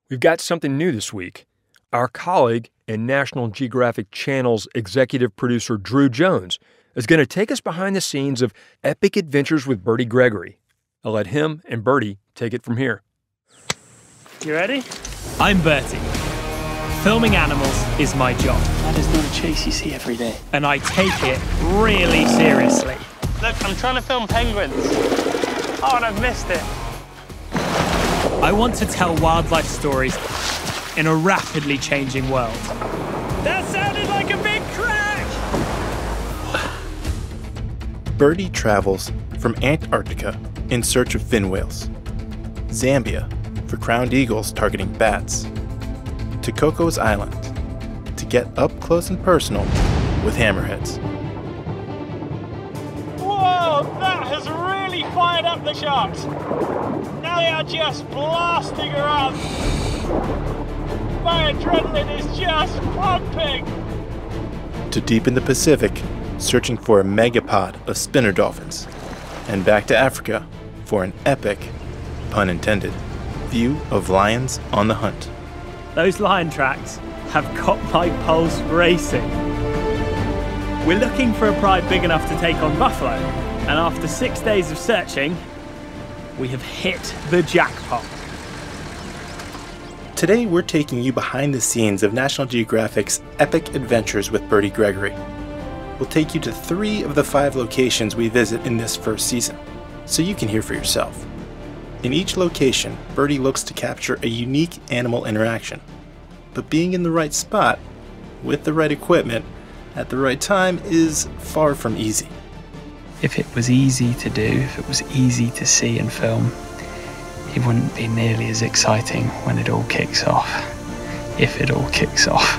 We've got something new this week. Our colleague and National Geographic Channel's executive producer Drew Jones is going to take us behind the scenes of epic adventures with Bertie Gregory. I'll let him and Bertie take it from here. You ready? I'm Bertie. Filming animals is my job. That is not a chase you see every day. And I take it really seriously. Look, I'm trying to film penguins. Oh, and I've missed it. I want to tell wildlife stories in a rapidly changing world. That sounded like a big crack! Bertie travels from Antarctica in search of fin whales, Zambia for crowned eagles targeting bats, to Cocos Island to get up close and personal with hammerheads. Whoa, that has really fired up the sharks. Now they are just blasting around. My adrenaline is just pumping. To deep in the Pacific, searching for a megapod of spinner dolphins. And back to Africa for an epic, pun intended, view of lions on the hunt. Those lion tracks have got my pulse racing. We're looking for a pride big enough to take on buffalo, and after 6 days of searching, we have hit the jackpot. Today we're taking you behind the scenes of National Geographic's epic adventures with Bertie Gregory. We'll take you to 3 of the 5 locations we visit in this first season, so you can hear for yourself. In each location, Bertie looks to capture a unique animal interaction. But being in the right spot, with the right equipment, at the right time is far from easy. If it was easy to do, if it was easy to see and film, it wouldn't be nearly as exciting when it all kicks off. If it all kicks off.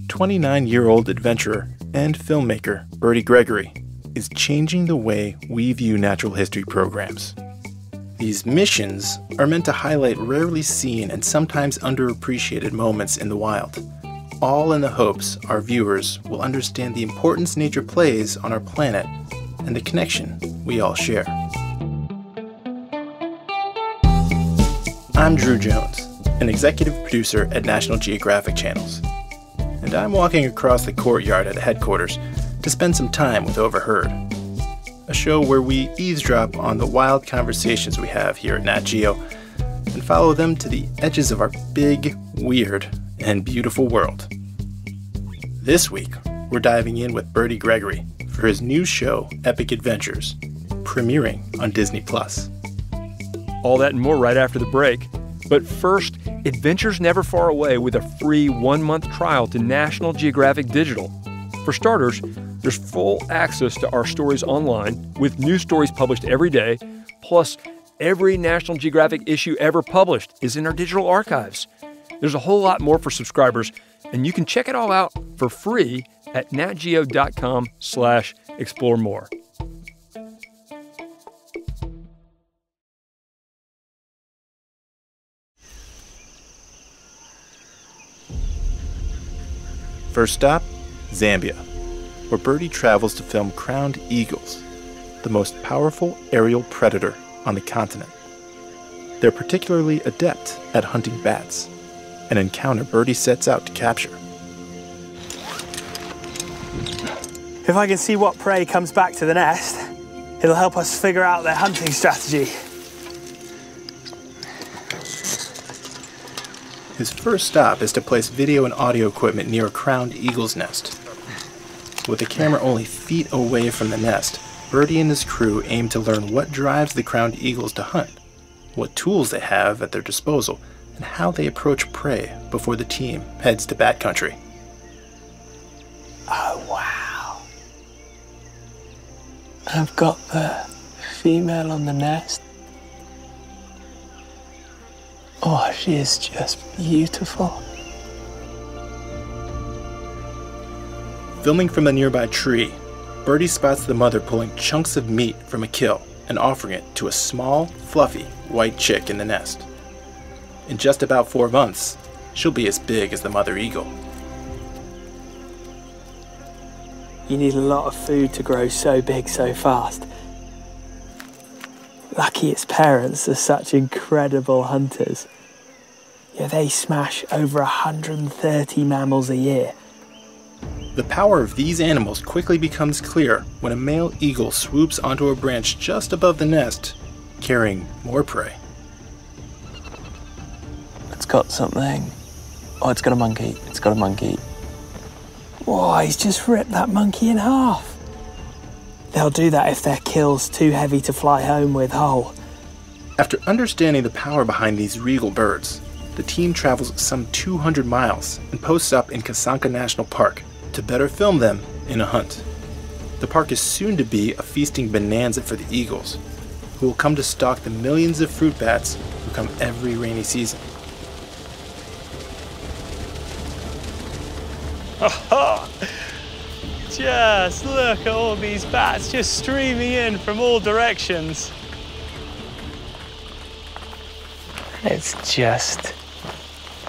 29-year-old adventurer and filmmaker Bertie Gregory is changing the way we view natural history programs. These missions are meant to highlight rarely seen and sometimes underappreciated moments in the wild, all in the hopes our viewers will understand the importance nature plays on our planet and the connection we all share. I'm Drew Jones, an executive producer at National Geographic Channels, and I'm walking across the courtyard at headquarters to spend some time with Overheard, a show where we eavesdrop on the wild conversations we have here at Nat Geo and follow them to the edges of our big, weird, and beautiful world. This week, we're diving in with Bertie Gregory for his new show, Epic Adventures, premiering on Disney+. All that and more right after the break. But first, adventure's never far away with a free 1-month trial to National Geographic Digital. For starters, there's full access to our stories online with new stories published every day, plus every National Geographic issue ever published is in our digital archives. There's a whole lot more for subscribers, and you can check it all out for free at natgeo.com/explore more. First stop, Zambia, where Bertie travels to film crowned eagles, the most powerful aerial predator on the continent. They're particularly adept at hunting bats, an encounter Bertie sets out to capture. If I can see what prey comes back to the nest, it'll help us figure out their hunting strategy. His first stop is to place video and audio equipment near a crowned eagle's nest. With the camera only feet away from the nest, Bertie and his crew aim to learn what drives the crowned eagles to hunt, what tools they have at their disposal, and how they approach prey before the team heads to bat country. Oh, wow. I've got the female on the nest. Oh, she is just beautiful. Filming from a nearby tree, Bertie spots the mother pulling chunks of meat from a kill and offering it to a small, fluffy, white chick in the nest. In just about 4 months, she'll be as big as the mother eagle. You need a lot of food to grow so big so fast. Lucky its parents are such incredible hunters. Yeah, they smash over 130 mammals a year. The power of these animals quickly becomes clear when a male eagle swoops onto a branch just above the nest, carrying more prey. It's got something. Oh, it's got a monkey. It's got a monkey. Whoa, he's just ripped that monkey in half. They'll do that if their kill's too heavy to fly home with whole. After understanding the power behind these regal birds, the team travels some 200 miles and posts up in Kasanka National Park to better film them in a hunt. The park is soon to be a feasting bonanza for the eagles, who will come to stalk the millions of fruit bats who come every rainy season. Just look at all these bats just streaming in from all directions. It's just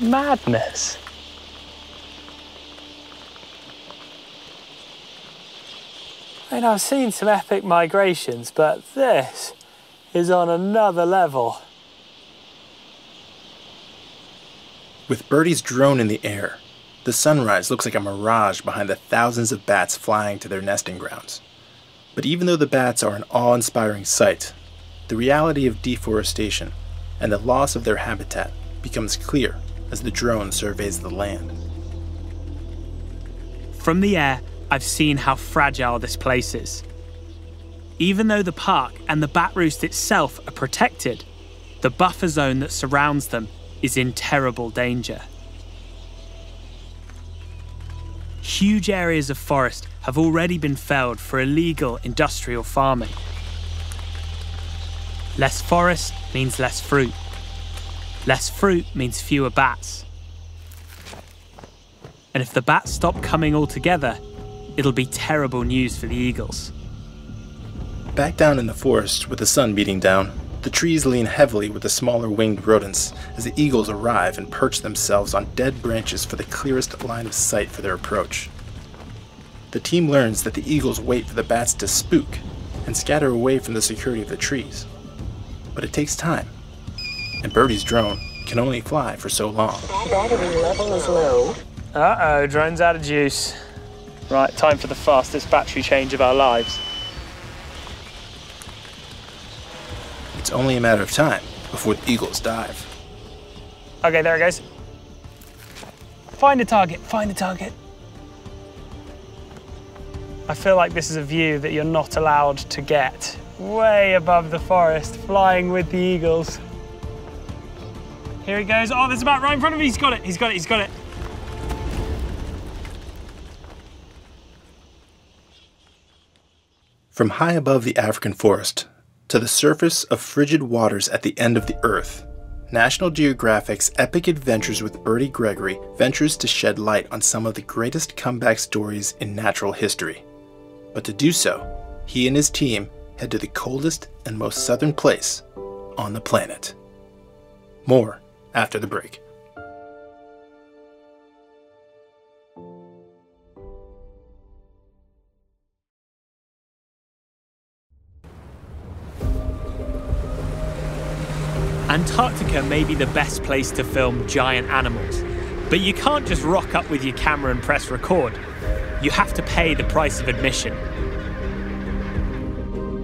madness. I mean, I've seen some epic migrations, but this is on another level. With Bertie's drone in the air, the sunrise looks like a mirage behind the thousands of bats flying to their nesting grounds. But even though the bats are an awe-inspiring sight, the reality of deforestation and the loss of their habitat becomes clear as the drone surveys the land. From the air, I've seen how fragile this place is. Even though the park and the bat roost itself are protected, the buffer zone that surrounds them is in terrible danger. Huge areas of forest have already been felled for illegal industrial farming. Less forest means less fruit. Less fruit means fewer bats. And if the bats stop coming altogether, it'll be terrible news for the eagles. Back down in the forest with the sun beating down, the trees lean heavily with the smaller winged rodents as the eagles arrive and perch themselves on dead branches for the clearest line of sight for their approach. The team learns that the eagles wait for the bats to spook and scatter away from the security of the trees. But it takes time, and Bertie's drone can only fly for so long. Battery level is low. Uh-oh, drone's out of juice. Right, time for the fastest battery change of our lives. It's only a matter of time before the eagles dive. Okay, there it goes. Find a target, find a target. I feel like this is a view that you're not allowed to get. Way above the forest, flying with the eagles. Here he goes. Oh, there's a bat right in front of me. He's got it, he's got it, he's got it. From high above the African forest to the surface of frigid waters at the end of the earth, National Geographic's Epic Adventures with Bertie Gregory ventures to shed light on some of the greatest comeback stories in natural history. But to do so, he and his team head to the coldest and most southern place on the planet. More after the break. Antarctica may be the best place to film giant animals, but you can't just rock up with your camera and press record. You have to pay the price of admission.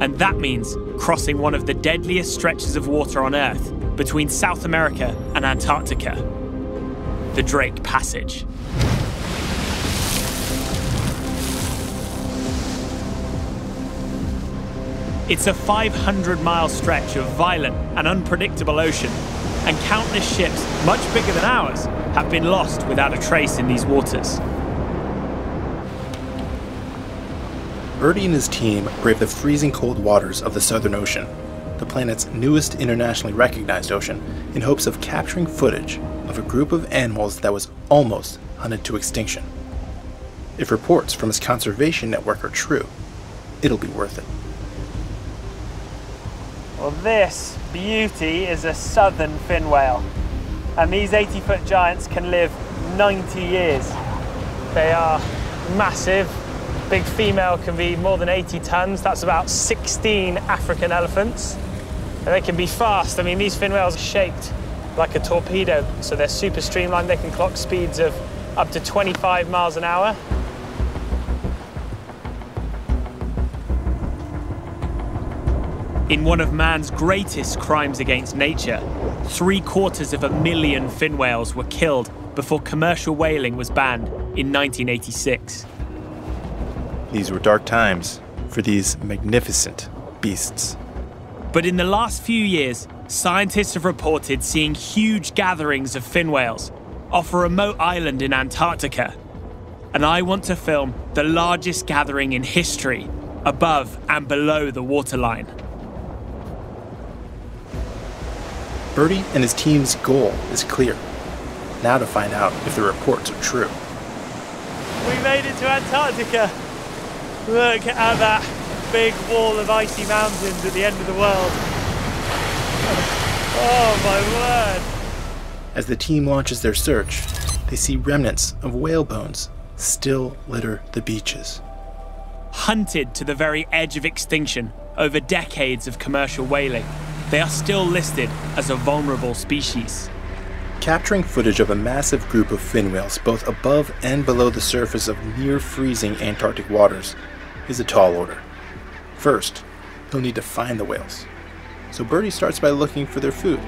And that means crossing one of the deadliest stretches of water on Earth between South America and Antarctica, the Drake Passage. It's a 500-mile stretch of violent and unpredictable ocean, and countless ships, much bigger than ours, have been lost without a trace in these waters. Bertie and his team brave the freezing cold waters of the Southern Ocean, the planet's newest internationally recognized ocean, in hopes of capturing footage of a group of animals that was almost hunted to extinction. If reports from its conservation network are true, it'll be worth it. Well, this beauty is a southern fin whale, and these 80-foot giants can live 90 years. They are massive. Big female can be more than 80 tons. That's about 16 African elephants. And they can be fast. I mean, these fin whales are shaped like a torpedo, so they're super streamlined. They can clock speeds of up to 25 miles an hour. In one of man's greatest crimes against nature, 750,000 fin whales were killed before commercial whaling was banned in 1986. These were dark times for these magnificent beasts. But in the last few years, scientists have reported seeing huge gatherings of fin whales off a remote island in Antarctica. And I want to film the largest gathering in history above and below the waterline. Bertie and his team's goal is clear. Now to find out if the reports are true. We made it to Antarctica. Look at that big wall of icy mountains at the end of the world. Oh my word. As the team launches their search, they see remnants of whale bones still litter the beaches. Hunted to the very edge of extinction over decades of commercial whaling, they are still listed as a vulnerable species. Capturing footage of a massive group of fin whales both above and below the surface of near-freezing Antarctic waters is a tall order. First, he'll need to find the whales. So Bertie starts by looking for their food,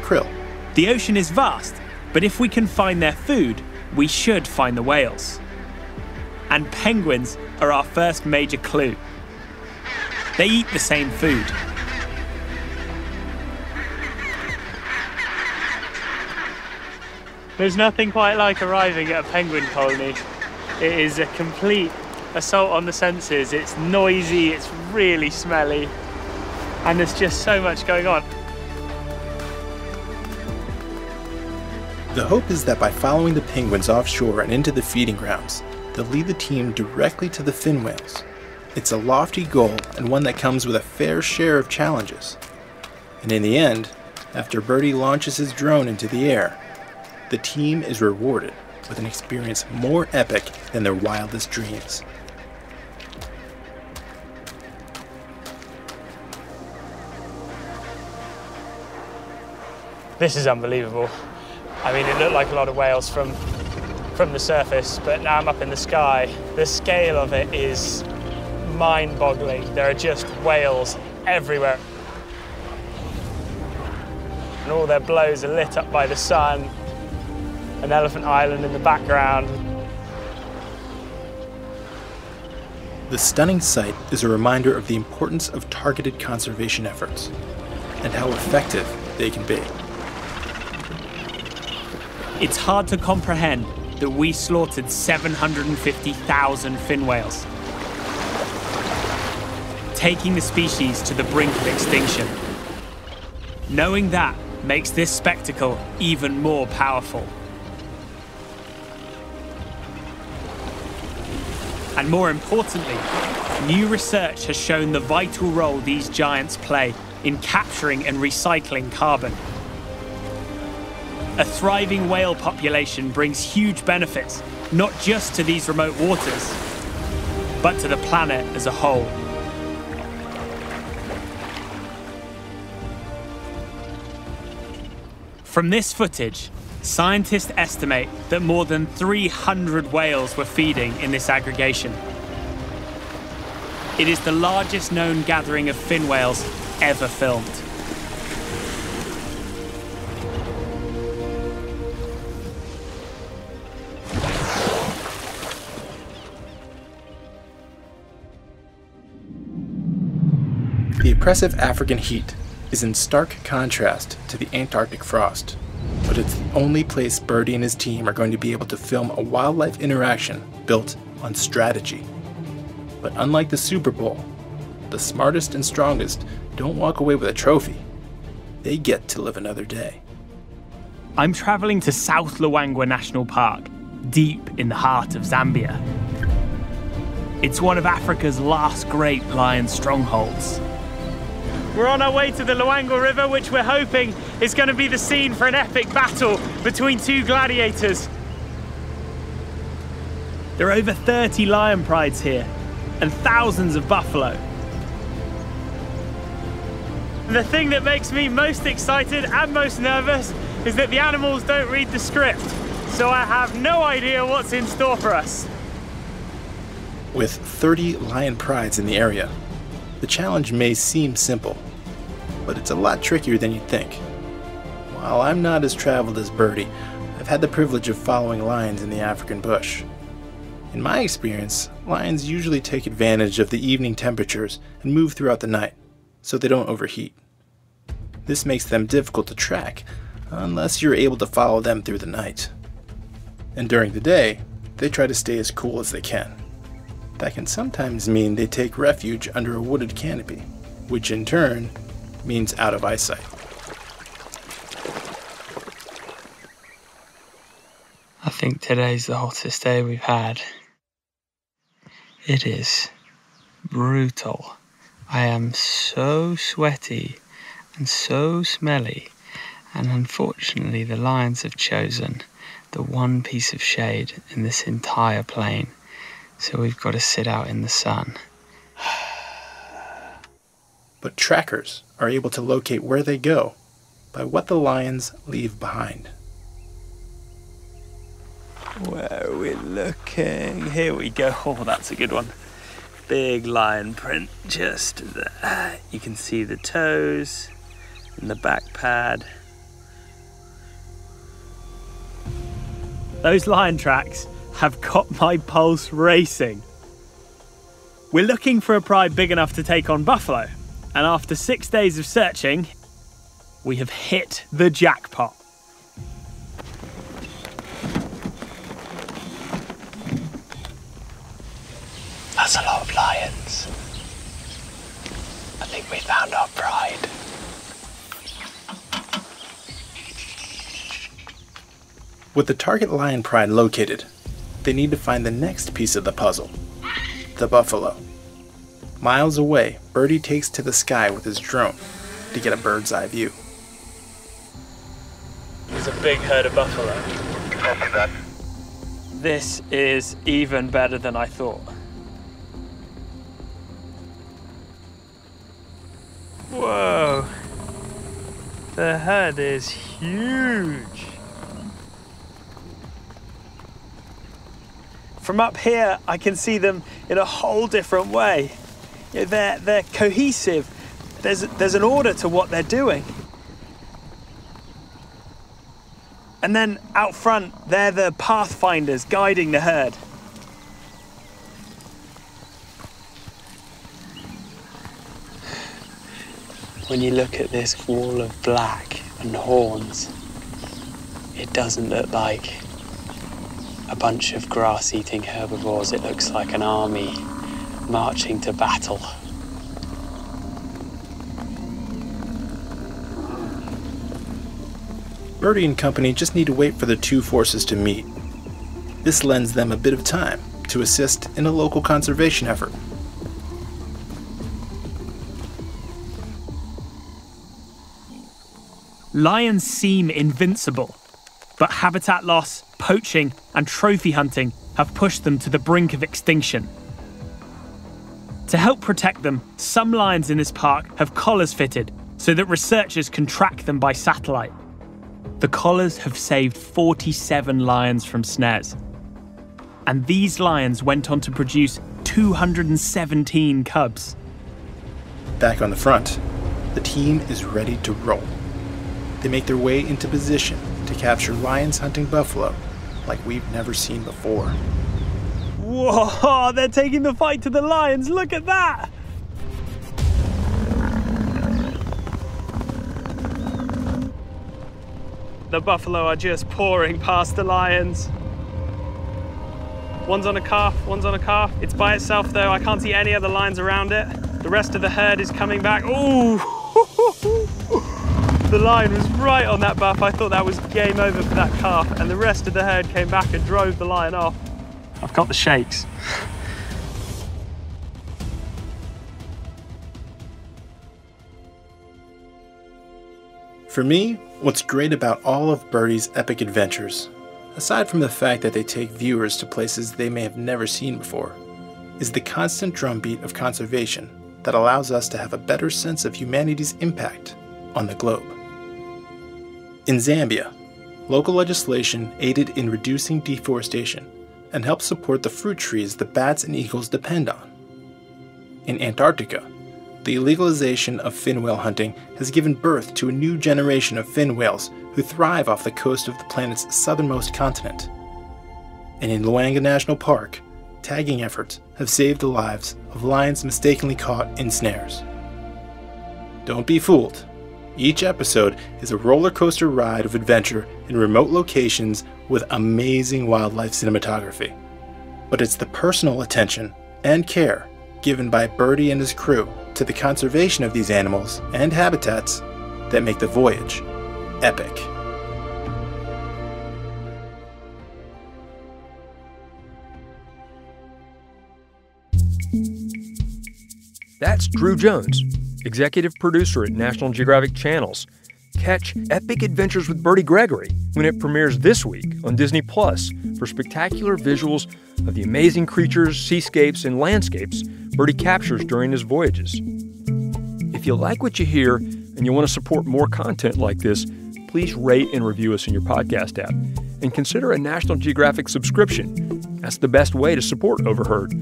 krill. The ocean is vast, but if we can find their food, we should find the whales. And penguins are our first major clue. They eat the same food. There's nothing quite like arriving at a penguin colony. It is a complete assault on the senses. It's noisy, it's really smelly, and there's just so much going on. The hope is that by following the penguins offshore and into the feeding grounds, they'll lead the team directly to the fin whales. It's a lofty goal and one that comes with a fair share of challenges. And in the end, after Bertie launches his drone into the air, the team is rewarded with an experience more epic than their wildest dreams. This is unbelievable. I mean, it looked like a lot of whales from the surface, but now I'm up in the sky. The scale of it is mind-boggling. There are just whales everywhere. And all their blows are lit up by the sun. An elephant island in the background. The stunning sight is a reminder of the importance of targeted conservation efforts and how effective they can be. It's hard to comprehend that we slaughtered 750,000 fin whales, taking the species to the brink of extinction. Knowing that makes this spectacle even more powerful. And more importantly, new research has shown the vital role these giants play in capturing and recycling carbon. A thriving whale population brings huge benefits, not just to these remote waters, but to the planet as a whole. From this footage, scientists estimate that more than 300 whales were feeding in this aggregation. It is the largest known gathering of fin whales ever filmed. The oppressive African heat is in stark contrast to the Antarctic frost, but it's the only place Bertie and his team are going to be able to film a wildlife interaction built on strategy. But unlike the Super Bowl, the smartest and strongest don't walk away with a trophy. They get to live another day. I'm traveling to South Luangwa National Park, deep in the heart of Zambia. It's one of Africa's last great lion strongholds. We're on our way to the Luangwa River, which we're hoping is going to be the scene for an epic battle between two gladiators. There are over 30 lion prides here, and thousands of buffalo. The thing that makes me most excited and most nervous is that the animals don't read the script, so I have no idea what's in store for us. With 30 lion prides in the area, the challenge may seem simple, but it's a lot trickier than you'd think. While I'm not as traveled as Bertie, I've had the privilege of following lions in the African bush. In my experience, lions usually take advantage of the evening temperatures and move throughout the night, so they don't overheat. This makes them difficult to track, unless you're able to follow them through the night. And during the day, they try to stay as cool as they can. That can sometimes mean they take refuge under a wooded canopy, which in turn means out of eyesight. I think today's the hottest day we've had. It is brutal. I am so sweaty and so smelly, and unfortunately the lions have chosen the one piece of shade in this entire plain, so we've got to sit out in the sun. But trackers are able to locate where they go by what the lions leave behind. Where are we looking? Here we go. Oh, that's a good one. Big lion print just there. You can see the toes and the back pad. Those lion tracks have got my pulse racing. We're looking for a pride big enough to take on buffalo, and after 6 days of searching, we have hit the jackpot. That's a lot of lions. I think we found our pride. With the target lion pride located, they need to find the next piece of the puzzle, the buffalo. Miles away, Bertie takes to the sky with his drone to get a bird's eye view. There's a big herd of buffalo. Copy that. This is even better than I thought. Whoa, the herd is huge. From up here, I can see them in a whole different way. You know, they're cohesive. There's an order to what they're doing. And then out front, they're the pathfinders guiding the herd. When you look at this wall of black and horns, it doesn't look like a bunch of grass-eating herbivores. It looks like an army marching to battle. Bertie and company just need to wait for the two forces to meet. This lends them a bit of time to assist in a local conservation effort. Lions seem invincible, but habitat loss, poaching, and trophy hunting have pushed them to the brink of extinction. To help protect them, some lions in this park have collars fitted so that researchers can track them by satellite. The collars have saved 47 lions from snares. And these lions went on to produce 217 cubs. Back on the front, the team is ready to roll. They make their way into position to capture lions hunting buffalo like we've never seen before. Whoa, they're taking the fight to the lions, look at that! The buffalo are just pouring past the lions. One's on a calf, one's on a calf. It's by itself though, I can't see any other lions around it. The rest of the herd is coming back. Ooh! The lion was right on that buff. I thought that was game over for that calf, and the rest of the herd came back and drove the lion off. I've got the shakes. For me, what's great about all of Bertie's epic adventures, aside from the fact that they take viewers to places they may have never seen before, is the constant drumbeat of conservation that allows us to have a better sense of humanity's impact on the globe. In Zambia, local legislation aided in reducing deforestation and helped support the fruit trees the bats and eagles depend on. In Antarctica, the illegalization of fin whale hunting has given birth to a new generation of fin whales who thrive off the coast of the planet's southernmost continent. And in Luanga National Park, tagging efforts have saved the lives of lions mistakenly caught in snares. Don't be fooled. Each episode is a roller coaster ride of adventure in remote locations with amazing wildlife cinematography. But it's the personal attention and care given by Bertie and his crew to the conservation of these animals and habitats that make the voyage epic. That's Drew Jones, executive producer at National Geographic Channels. Catch Epic Adventures with Bertie Gregory when it premieres this week on Disney Plus for spectacular visuals of the amazing creatures, seascapes, and landscapes Bertie captures during his voyages. If you like what you hear and you want to support more content like this, please rate and review us in your podcast app and consider a National Geographic subscription. That's the best way to support Overheard.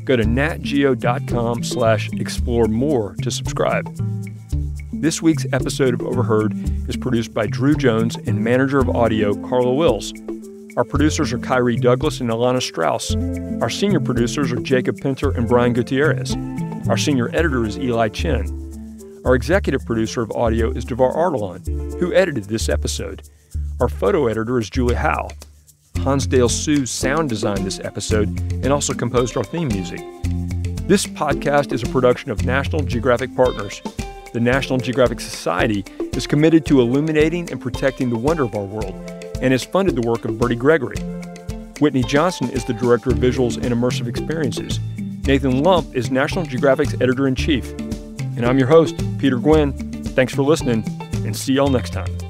Go to natgeo.com/explore more to subscribe. This week's episode of Overheard is produced by Drew Jones and manager of audio Carla Wills. Our producers are Kyrie Douglas and Alana Strauss. Our senior producers are Jacob Pinter and Brian Gutierrez. Our senior editor is Eli Chen. Our executive producer of audio is Devar Ardalan, who edited this episode. Our photo editor is Julie Howe. Hansdale Sue sound designed this episode and also composed our theme music. This podcast is a production of National Geographic Partners. The National Geographic Society is committed to illuminating and protecting the wonder of our world and has funded the work of Bertie Gregory. Whitney Johnson is the Director of Visuals and Immersive Experiences. Nathan Lump is National Geographic's Editor-in-Chief. And I'm your host, Peter Gwin. Thanks for listening, and see y'all next time.